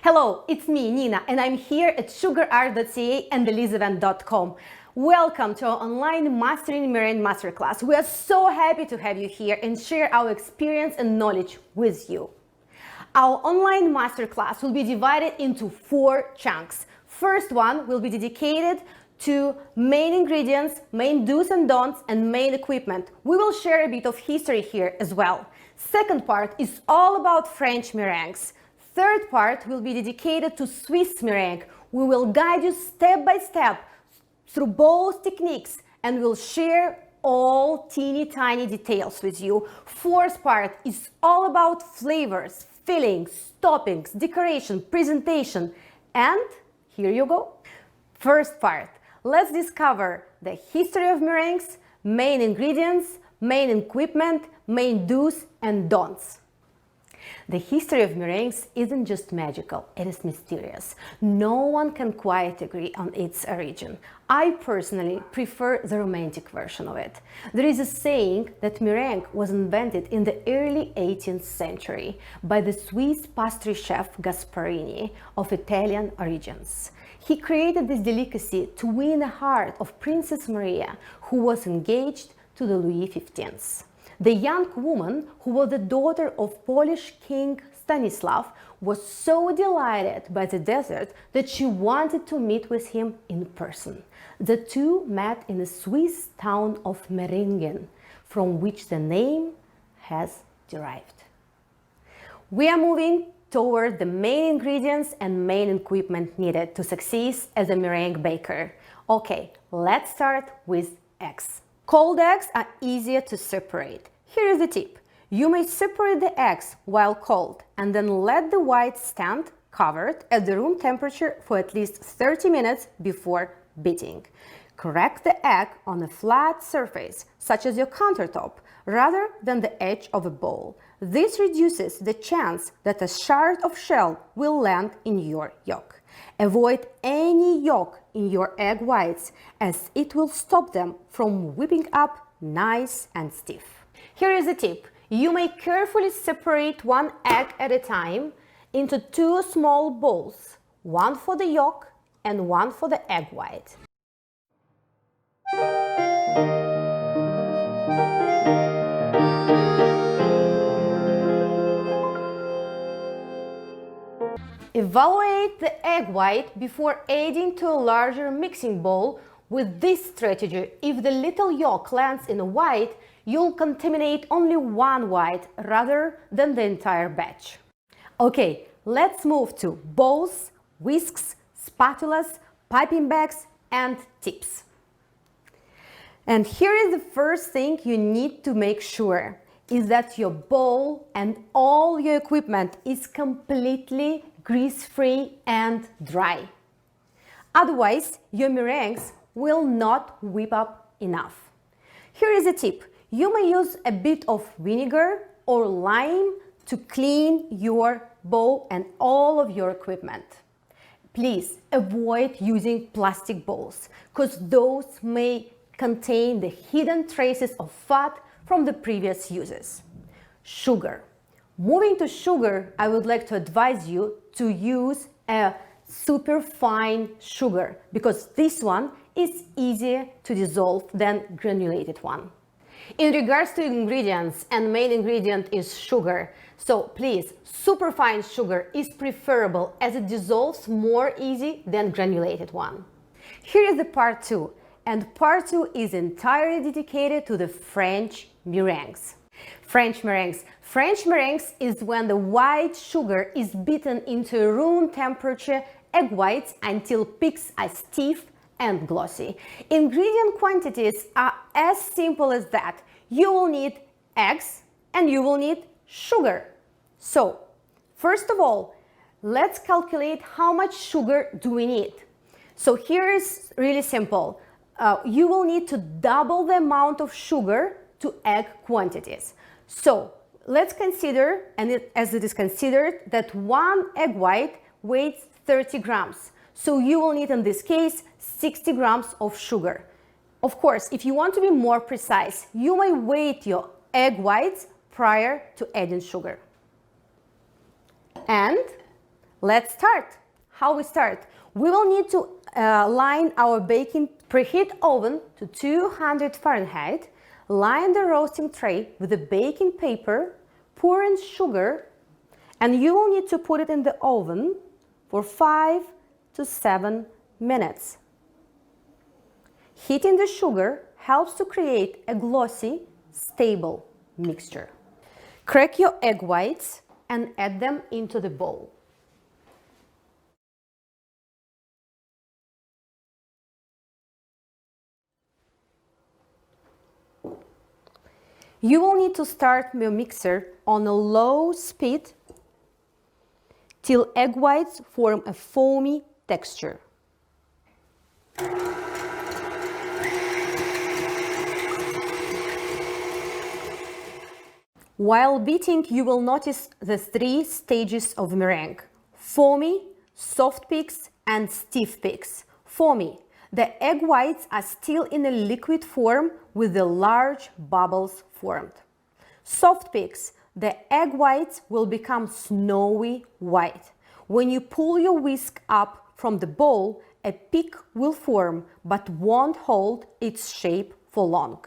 Hello, it's me, Nina, and I'm here at sugar-art.ca and elizabeth.com. Welcome to our online Mastering Meringue Masterclass. We are so happy to have you here and share our experience and knowledge with you. Our online masterclass will be divided into 4 chunks. First one will be dedicated to main ingredients, main do's and don'ts, and main equipment. We will share a bit of history here as well. Second part is all about French meringues. Third part will be dedicated to Swiss meringue. We will guide you step by step through both techniques and we'll share all teeny tiny details with you. Fourth part is all about flavors, fillings, toppings, decoration, presentation, and here you go. First part, let's discover the history of meringues, main ingredients, main equipment, main do's and don'ts. The history of meringues isn't just magical, it is mysterious. No one can quite agree on its origin. I personally prefer the romantic version of it. There is a saying that meringue was invented in the early 18th century by the Swiss pastry chef Gasparini of Italian origins. He created this delicacy to win the heart of Princess Maria, who was engaged to the Louis XV. The young woman, who was the daughter of Polish King Stanislav, was so delighted by the dessert that she wanted to meet with him in person. The two met in the Swiss town of Meringen, from which the name has derived. We are moving toward the main ingredients and main equipment needed to succeed as a meringue baker. Okay, let's start with eggs. Cold eggs are easier to separate. Here is the tip. You may separate the eggs while cold and then let the whites stand covered at the room temperature for at least 30 minutes before beating. Crack the egg on a flat surface, such as your countertop, rather than the edge of a bowl. This reduces the chance that a shard of shell will land in your yolk. Avoid any yolk in your egg whites, as it will stop them from whipping up nice and stiff. Here is a tip. You may carefully separate one egg at a time into 2 small bowls, one for the yolk and one for the egg white. Evaluate the egg white before adding to a larger mixing bowl. With this strategy, if the little yolk lands in a white, you'll contaminate only one white rather than the entire batch. Okay, let's move to bowls, whisks, spatulas, piping bags, and tips. And here is the first thing you need to make sure is that your bowl and all your equipment is completely grease-free and dry. Otherwise, your meringues will not whip up enough. Here is a tip. You may use a bit of vinegar or lime to clean your bowl and all of your equipment. Please avoid using plastic bowls, because those may contain the hidden traces of fat from the previous uses. Sugar. Moving to sugar, I would like to advise you to use a super fine sugar, because this one is easier to dissolve than granulated one. In regards to ingredients, and main ingredient is sugar, so please, superfine sugar is preferable as it dissolves more easy than granulated one. Here is the part 2, and part 2 is entirely dedicated to the French meringues. French meringues. French meringues is when the white sugar is beaten into room temperature egg whites until peaks are stiff and glossy. Ingredient quantities are as simple as that. You will need eggs and you will need sugar. So, first of all, let's calculate how much sugar do we need. So here is really simple. You will need to double the amount of sugar to egg quantities. So let's consider, as it is considered, that one egg white weighs 30 grams. So you will need in this case 60 grams of sugar. Of course, if you want to be more precise, you may weight your egg whites prior to adding sugar. And Let's start. How we start? We will need to line our baking preheat oven to 200 Fahrenheit, line the roasting tray with the baking paper, pour in sugar, and you will need to put it in the oven for 5 to 7 minutes. Heating the sugar helps to create a glossy, stable mixture. Crack your egg whites and add them into the bowl. You will need to start your mixer on a low speed till egg whites form a foamy texture. While beating, you will notice the 3 stages of meringue: foamy, soft peaks, and stiff peaks. Foamy. The egg whites are still in a liquid form with the large bubbles formed. Soft peaks. The egg whites will become snowy white. When you pull your whisk up from the bowl, a peak will form but won't hold its shape for long.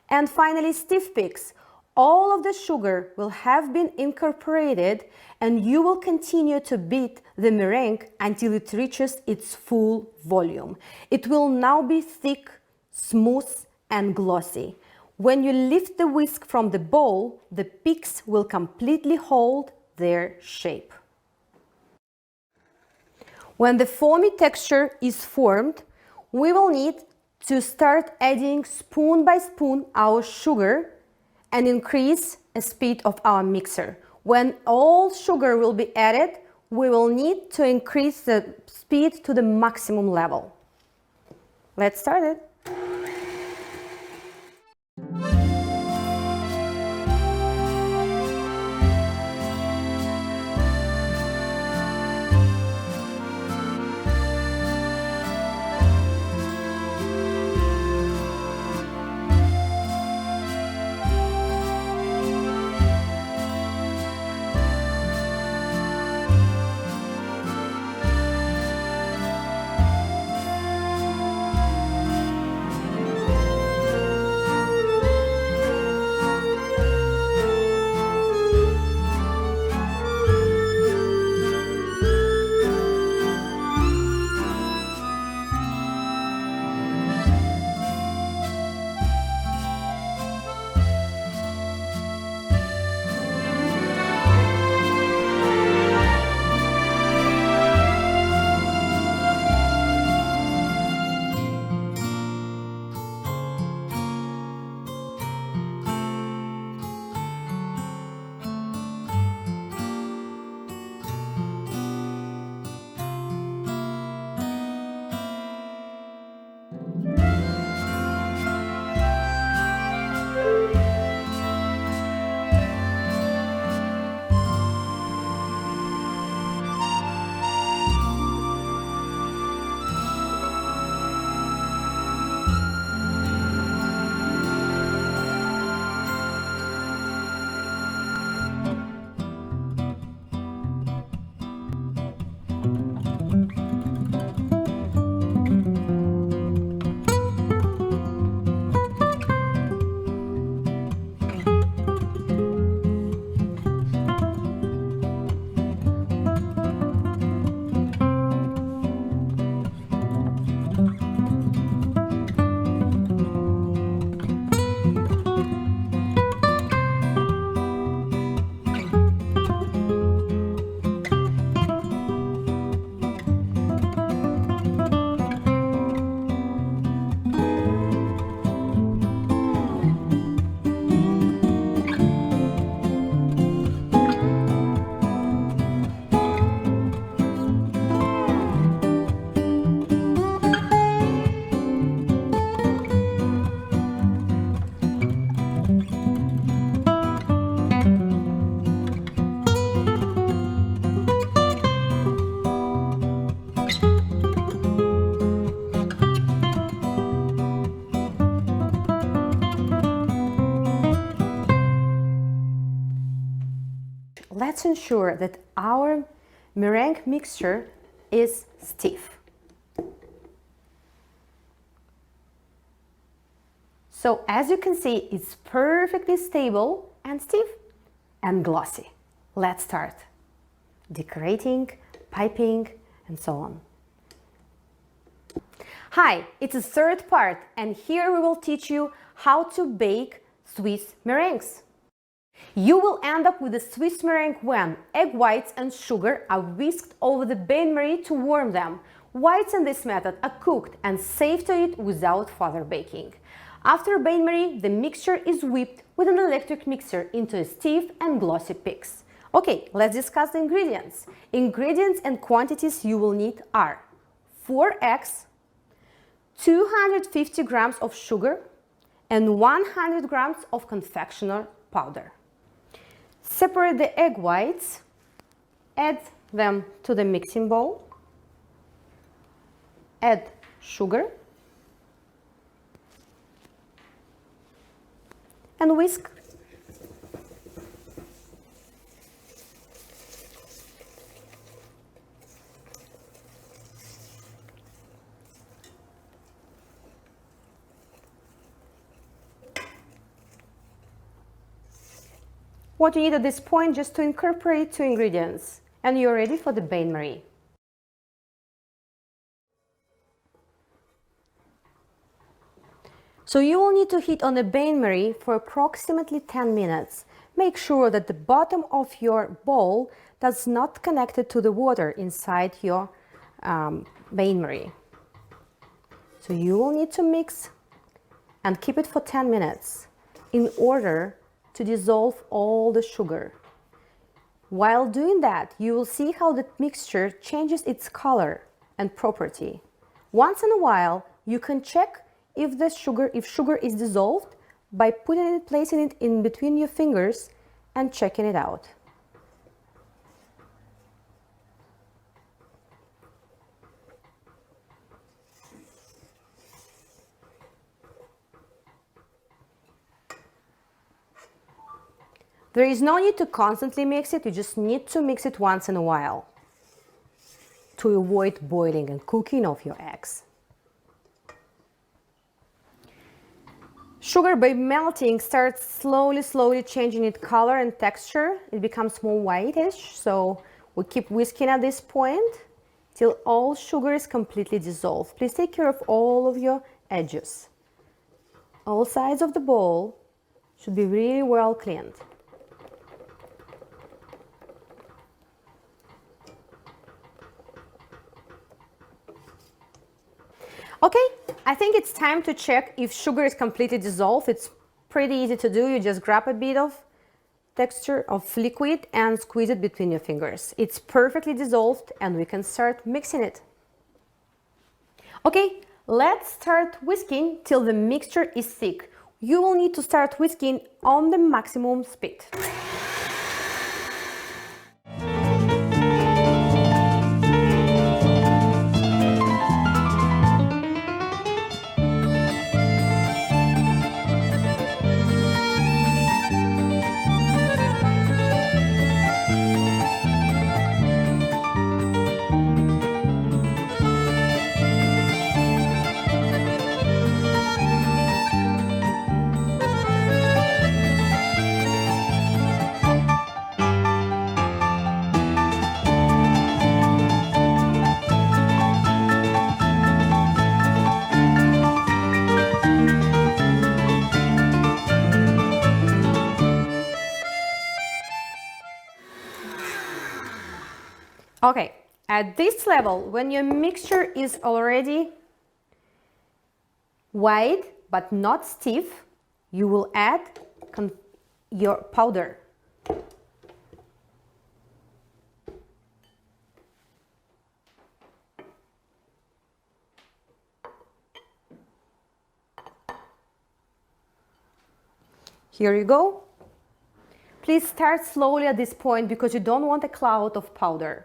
And finally, stiff peaks. All of the sugar will have been incorporated and you will continue to beat the meringue until it reaches its full volume. It will now be thick, smooth, and glossy. When you lift the whisk from the bowl, the peaks will completely hold their shape. When the foamy texture is formed, we will need to start adding spoon by spoon our sugar and increase the speed of our mixer. When all sugar will be added, we will need to increase the speed to the maximum level. Let's start it. Let's ensure that our meringue mixture is stiff. So as you can see, it's perfectly stable and stiff and glossy. Let's start decorating, piping, and so on. Hi, it's the third part, and here we will teach you how to bake Swiss meringues. You will end up with a Swiss meringue when egg whites and sugar are whisked over the bain-marie to warm them. Whites in this method are cooked and safe to eat without further baking. After bain-marie, the mixture is whipped with an electric mixer into a stiff and glossy peaks. Okay, let's discuss the ingredients. Ingredients and quantities you will need are 4 eggs, 250 grams of sugar, and 100 grams of confectioner powder. Separate the egg whites, add them to the mixing bowl, add sugar, and whisk. What you need at this point just to incorporate 2 ingredients, and you're ready for the bain-marie. So you will need to heat on the bain-marie for approximately 10 minutes. Make sure that the bottom of your bowl does not connect it to the water inside your bain-marie. So you will need to mix and keep it for 10 minutes in order to dissolve all the sugar. While doing that, you will see how the mixture changes its color and property. Once in a while, you can check if sugar is dissolved by placing it in between your fingers and checking it out. There is no need to constantly mix it, you just need to mix it once in a while to avoid boiling and cooking of your eggs. Sugar, by melting, starts slowly changing its color and texture. It becomes more whitish, so we keep whisking at this point till all sugar is completely dissolved. Please take care of all of your edges. All sides of the bowl should be really well cleaned. Okay, I think it's time to check if sugar is completely dissolved. It's pretty easy to do. You just grab a bit of texture of liquid and squeeze it between your fingers. It's perfectly dissolved and we can start mixing it. Okay, let's start whisking till the mixture is thick. You will need to start whisking on the maximum speed. Okay, at this level, when your mixture is already white but not stiff, you will add your powder. Here you go. Please start slowly at this point because you don't want a cloud of powder.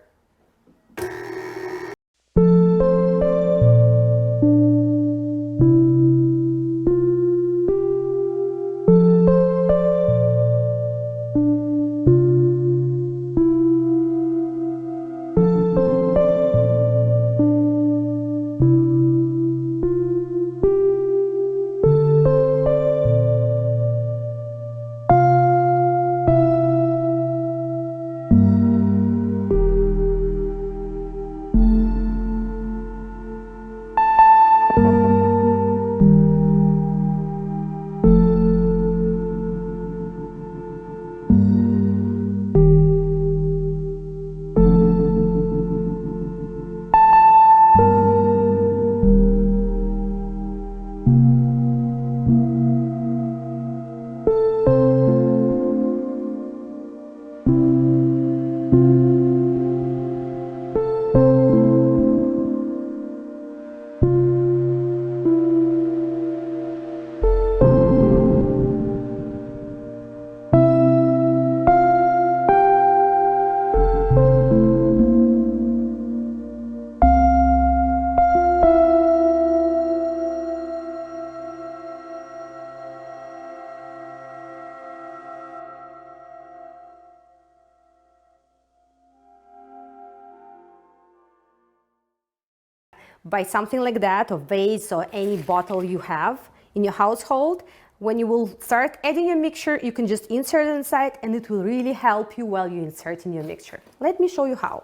by something like that, or vase or any bottle you have in your household. When you will start adding your mixture, you can just insert it inside and it will really help you while you insert in your mixture. Let me show you how.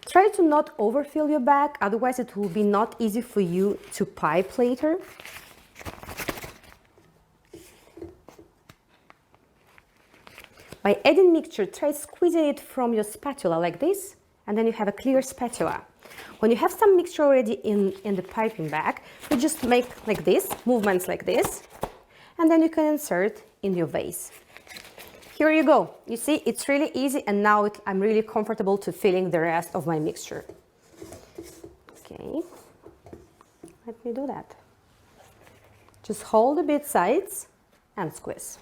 Try to not overfill your bag, otherwise it will be not easy for you to pipe later. By adding mixture, try squeezing it from your spatula like this, and then you have a clear spatula. When you have some mixture already in the piping bag, you just make like this, movements like this, and then you can insert in your vase. Here you go. You see, it's really easy, and now I'm really comfortable to filling the rest of my mixture. Okay, let me do that. Just hold a bit sides and squeeze.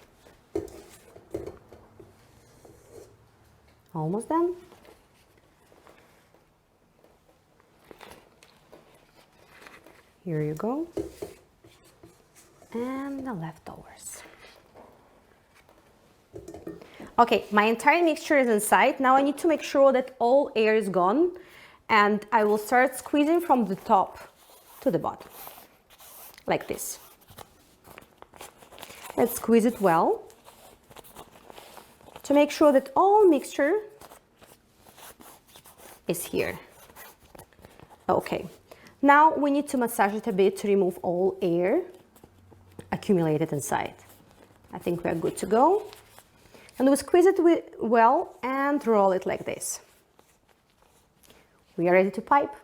Almost done. Here you go. And the leftovers. Okay, my entire mixture is inside. Now I need to make sure that all air is gone, and I will start squeezing from the top to the bottom, like this. Let's squeeze it well to make sure that all mixture is here. Okay, now we need to massage it a bit to remove all air accumulated inside. I think we are good to go. And we squeeze it well and roll it like this. We are ready to pipe.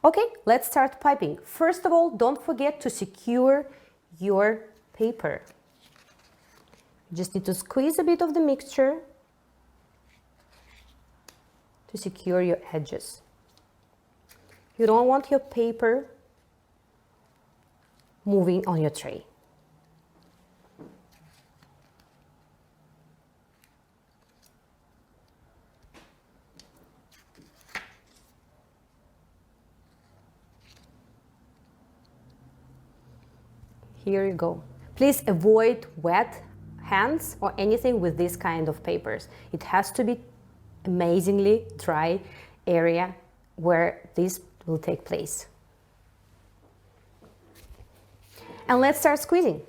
Okay, let's start piping. First of all, don't forget to secure your paper. You just need to squeeze a bit of the mixture to secure your edges. You don't want your paper moving on your tray. Here you go. Please avoid wet hands or anything with this kind of papers. It has to be amazingly dry area where this will take place. And let's start squeezing.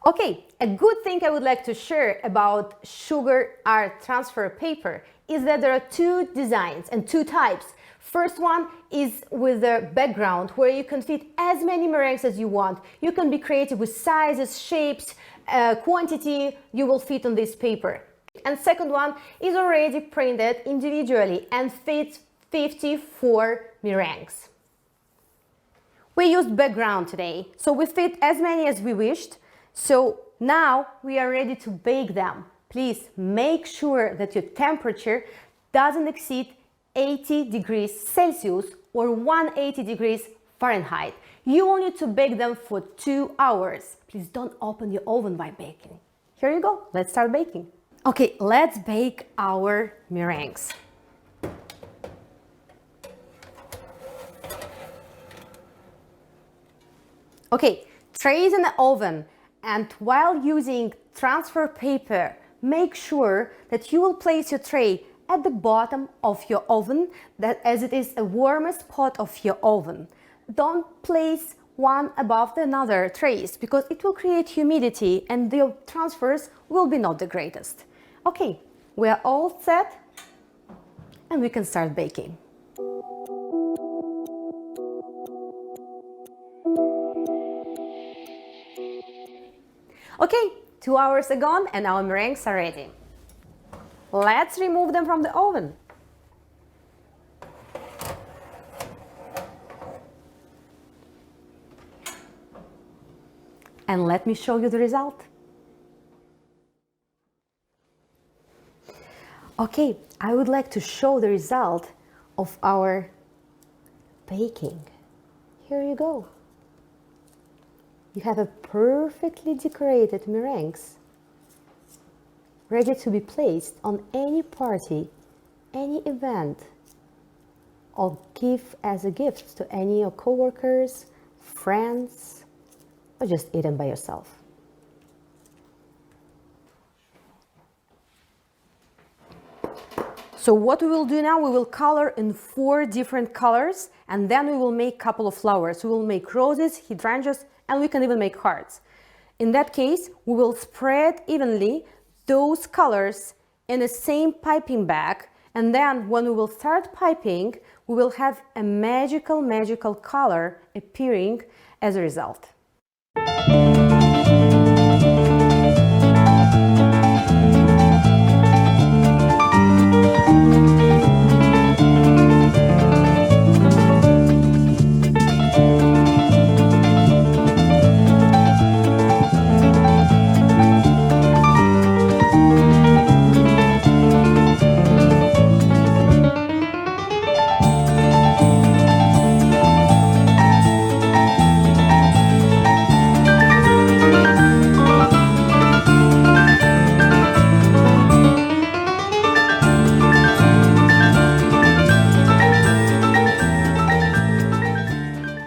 Okay, a good thing I would like to share about sugar-art transfer paper is that there are two designs and two types. First one is with the background, where you can fit as many meringues as you want. You can be creative with sizes, shapes, quantity you will fit on this paper. And second one is already printed individually and fits 54 meringues. We used background today, so we fit as many as we wished. So now we are ready to bake them. Please make sure that your temperature doesn't exceed 80 degrees Celsius or 180 degrees Fahrenheit. You will need to bake them for 2 hours. Please don't open your oven by baking. Here you go. Let's start baking. Okay, let's bake our meringues. Okay, tray is in the oven. And while using transfer paper, make sure that you will place your tray at the bottom of your oven, that as it is the warmest part of your oven. Don't place one above the another trays, because it will create humidity and the transfers will be not the greatest. Okay, we are all set and we can start baking. Okay, 2 hours are gone and our meringues are ready. Let's remove them from the oven. And let me show you the result. Okay, I would like to show the result of our baking. Here you go. you have a perfectly decorated meringues, ready to be placed on any party, any event, or give as a gift to any of your coworkers, friends, or just eat them by yourself. So what we will do now, we will color in 4 different colors, and then we will make a couple of flowers. We will make roses, hydrangeas, and we can even make hearts. In that case, we will spread evenly those colors in the same piping bag, and then when we will start piping, we will have a magical color appearing as a result.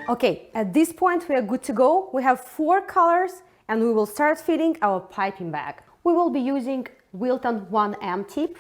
Okay, at this point we are good to go. We have 4 colors and we will start filling our piping bag. We will be using Wilton 1M tip.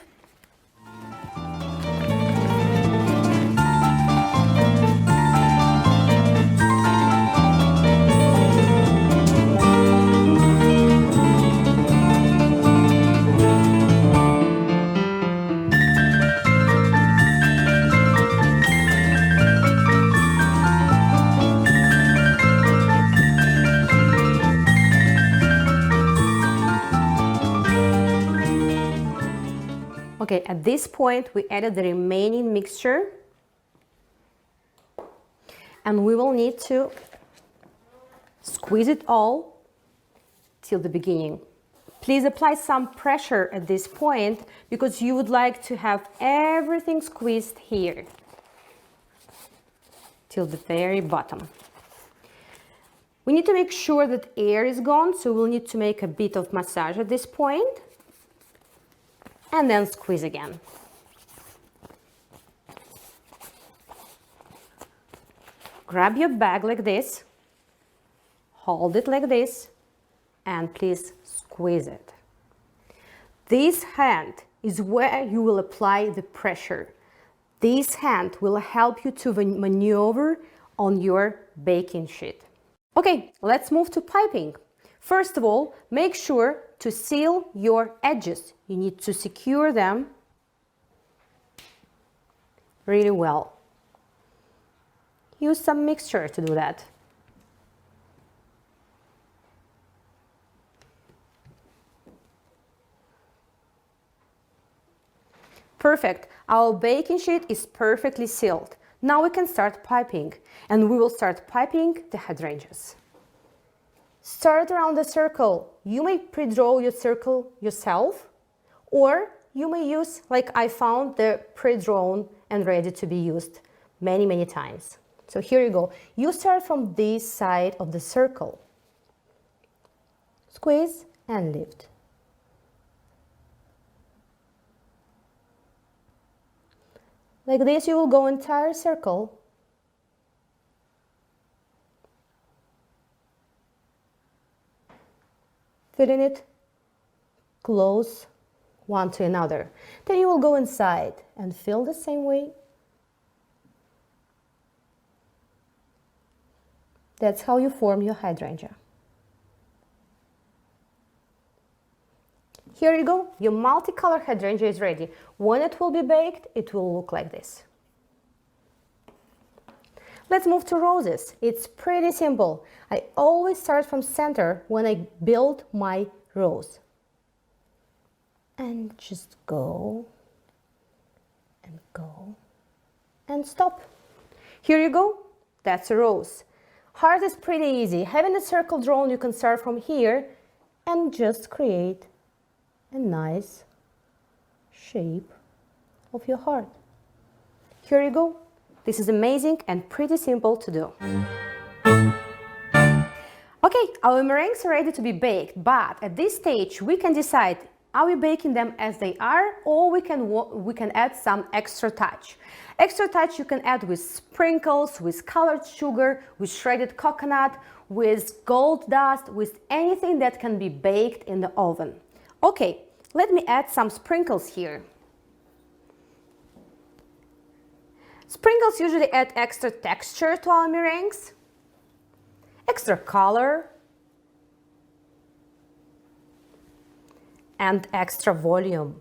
Okay, at this point we added the remaining mixture and we will need to squeeze it all till the beginning. Please apply some pressure at this point because you would like to have everything squeezed here till the very bottom. We need to make sure that air is gone, so we'll need to make a bit of massage at this point. And then squeeze again. Grab your bag like this, hold it like this, and please squeeze it. This hand is where you will apply the pressure. This hand will help you to maneuver on your baking sheet. Okay, let's move to piping. First of all, make sure to seal your edges. You need to secure them really well. Use some mixture to do that. Perfect. Our baking sheet is perfectly sealed. Now we can start piping, and we will start piping the hydrangeas. Start around the circle. You may pre-draw your circle yourself, or you may use, like I found, the pre-drawn and ready to be used many times. So here you go. You start from this side of the circle. Squeeze and lift. Like this, you will go entire circle. Filling it close one to another. Then you will go inside and fill the same way. That's how you form your hydrangea. Here you go, your multicolored hydrangea is ready. When it will be baked, it will look like this. Let's move to roses. It's pretty simple. I always start from center when I build my rose. And just go and stop. Here you go, that's a rose. Heart is pretty easy. Having a circle drawn, you can start from here and just create a nice shape of your heart. Here you go. This is amazing and pretty simple to do. Okay, Our meringues are ready to be baked, but at this stage we can decide, are we baking them as they are, or we can add some extra touch. Extra touch you can add with sprinkles, with colored sugar, with shredded coconut, with gold dust, with anything that can be baked in the oven. Okay, let me add some sprinkles here. Sprinkles usually add extra texture to our meringues, extra color, and extra volume.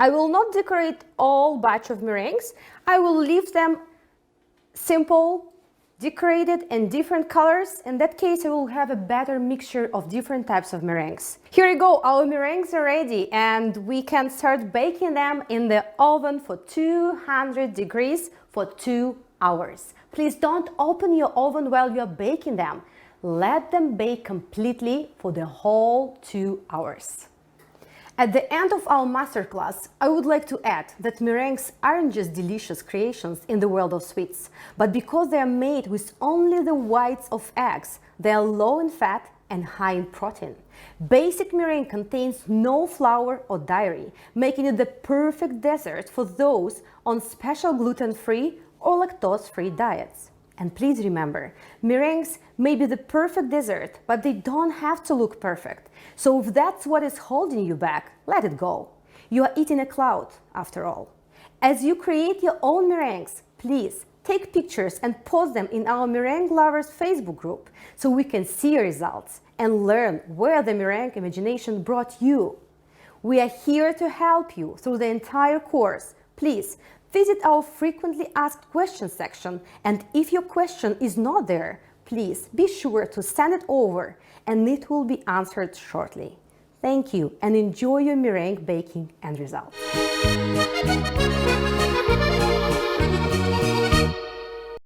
I will not decorate all batch of meringues. I will leave them simple, decorated in different colors. In that case, I will have a better mixture of different types of meringues. Here you go, our meringues are ready and we can start baking them in the oven for 200 degrees for 2 hours. Please don't open your oven while you're baking them. Let them bake completely for the whole 2 hours. At the end of our masterclass, I would like to add that meringues aren't just delicious creations in the world of sweets, but because they are made with only the whites of eggs, they are low in fat and high in protein. Basic meringue contains no flour or dairy, making it the perfect dessert for those on special gluten-free or lactose-free diets. And please remember, meringues may be the perfect dessert, but they don't have to look perfect. So if that's what is holding you back, let it go. You are eating a cloud, after all. As you create your own meringues, please take pictures and post them in our Meringue Lovers Facebook group so we can see your results and learn where the meringue imagination brought you. We are here to help you through the entire course. Please visit our frequently asked questions section, and if your question is not there, please be sure to send it over and it will be answered shortly. Thank you and enjoy your meringue baking and results.